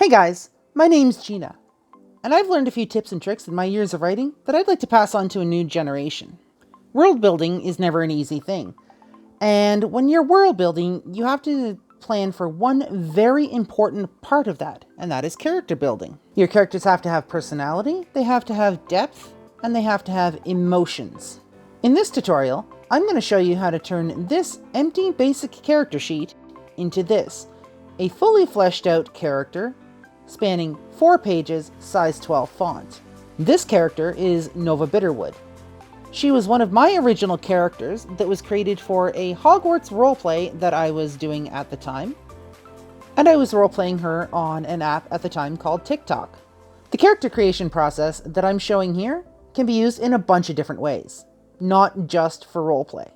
Hey guys, my name's Gina, and I've learned a few tips and tricks in my years of writing that I'd like to pass on to a new generation. World building is never an easy thing, and when you're world building, you have to plan for one very important part of that, and that is character building. Your characters have to have personality, they have to have depth, and they have to have emotions. In this tutorial, I'm going to show you how to turn this empty basic character sheet into this, a fully fleshed out character spanning 4 pages, size 12 font. This character is Nova Bitterwood. She was one of my original characters that was created for a Hogwarts roleplay that I was doing at the time, and I was roleplaying her on an app at the time called TikTok. The character creation process that I'm showing here can be used in a bunch of different ways, not just for roleplay.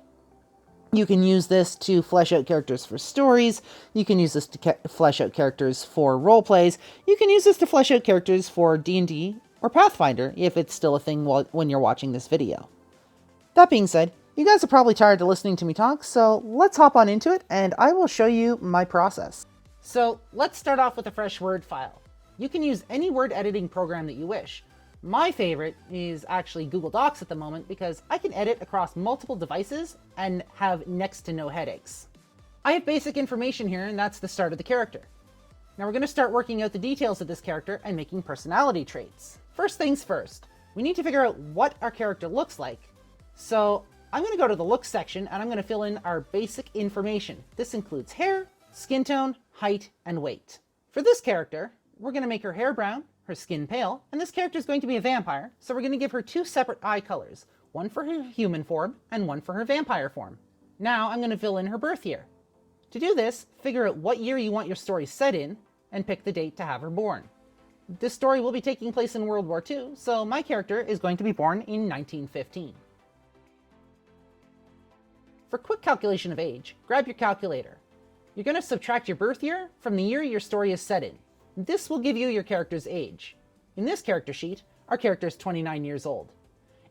You can use this to flesh out characters for stories. You can use this to flesh out characters for roleplays. You can use this to flesh out characters for D&D or Pathfinder if it's still a thing when you're watching this video. That being said, you guys are probably tired of listening to me talk, so let's hop on into it and I will show you my process. So let's start off with a fresh Word file. You can use any word editing program that you wish. My favorite is actually Google Docs at the moment because I can edit across multiple devices and have next to no headaches. I have basic information here, and that's the start of the character. Now we're going to start working out the details of this character and making personality traits. First things first, we need to figure out what our character looks like. So I'm going to go to the Look section and I'm going to fill in our basic information. This includes hair, skin tone, height, and weight. For this character, we're going to make her hair brown, her skin pale, and this character is going to be a vampire, so we're going to give her 2 separate eye colors, one for her human form and one for her vampire form. Now I'm going to fill in her birth year. To do this, figure out what year you want your story set in and pick the date to have her born. This story will be taking place in World War II, so my character is going to be born in 1915. For quick calculation of age, grab your calculator. You're going to subtract your birth year from the year your story is set in. This will give you your character's age. In this character sheet, our character is 29 years old.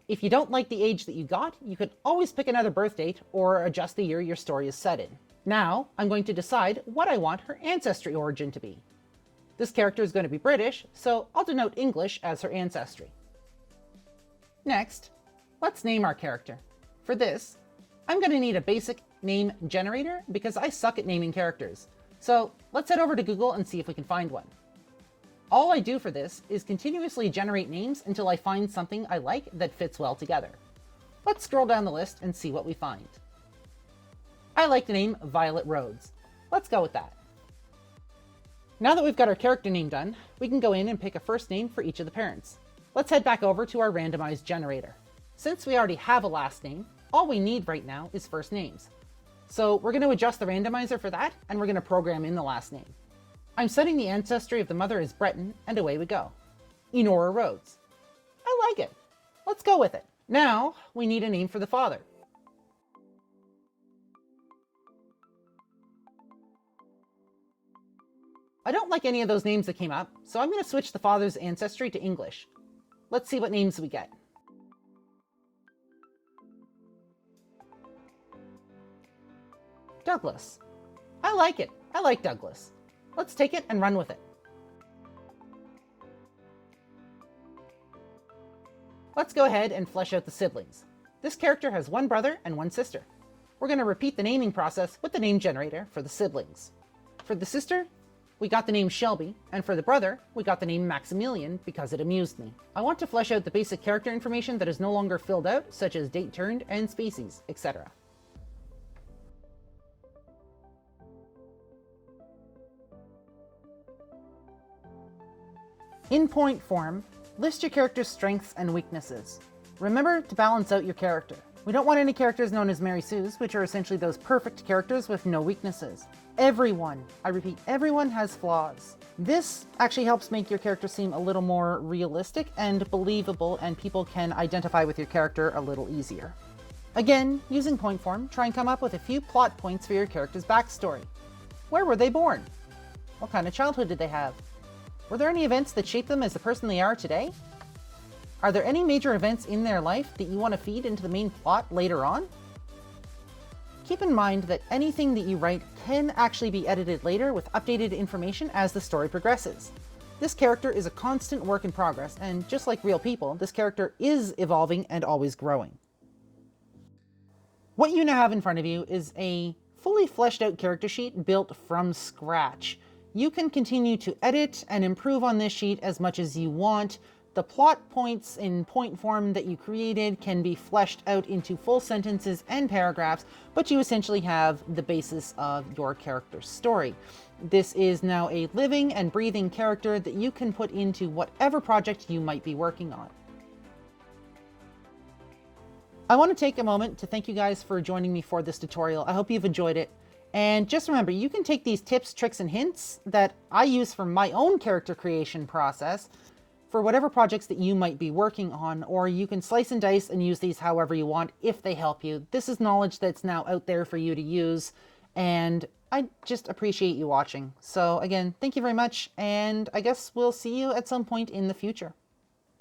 If you don't like the age that you got, you could always pick another birth date or adjust the year your story is set in. Now, I'm going to decide what I want her ancestry origin to be. This character is going to be British, so I'll denote English as her ancestry. Next, let's name our character. For this, I'm going to need a basic name generator because I suck at naming characters. So let's head over to Google and see if we can find one. All I do for this is continuously generate names until I find something I like that fits well together. Let's scroll down the list and see what we find. I like the name Violet Rhodes. Let's go with that. Now that we've got our character name done, we can go in and pick a first name for each of the parents. Let's head back over to our randomized generator. Since we already have a last name, all we need right now is first names. So we're going to adjust the randomizer for that, and we're going to program in the last name. I'm setting the ancestry of the mother as Breton, and away we go. Enora Rhodes. I like it. Let's go with it. Now, we need a name for the father. I don't like any of those names that came up, so I'm going to switch the father's ancestry to English. Let's see what names we get. Douglas. I like it. I like Douglas. Let's take it and run with it. Let's go ahead and flesh out the siblings. This character has 1 brother and 1 sister. We're going to repeat the naming process with the name generator for the siblings. For the sister, we got the name Shelby, and for the brother, we got the name Maximilian because it amused me. I want to flesh out the basic character information that is no longer filled out, such as date turned and species, etc. In point form, list your character's strengths and weaknesses. Remember to balance out your character. We don't want any characters known as Mary Sue's, which are essentially those perfect characters with no weaknesses. Everyone, I repeat, everyone has flaws. This actually helps make your character seem a little more realistic and believable, and people can identify with your character a little easier. Again, using point form, try and come up with a few plot points for your character's backstory. Where were they born? What kind of childhood did they have? Were there any events that shaped them as the person they are today? Are there any major events in their life that you want to feed into the main plot later on? Keep in mind that anything that you write can actually be edited later with updated information as the story progresses. This character is a constant work in progress, and just like real people, this character is evolving and always growing. What you now have in front of you is a fully fleshed out character sheet built from scratch. You can continue to edit and improve on this sheet as much as you want. The plot points in point form that you created can be fleshed out into full sentences and paragraphs, but you essentially have the basis of your character's story. This is now a living and breathing character that you can put into whatever project you might be working on. I want to take a moment to thank you guys for joining me for this tutorial. I hope you've enjoyed it. And just remember, you can take these tips, tricks, and hints that I use for my own character creation process for whatever projects that you might be working on, or you can slice and dice and use these however you want if they help you. This is knowledge that's now out there for you to use, and I just appreciate you watching. So again, thank you very much, and I guess we'll see you at some point in the future.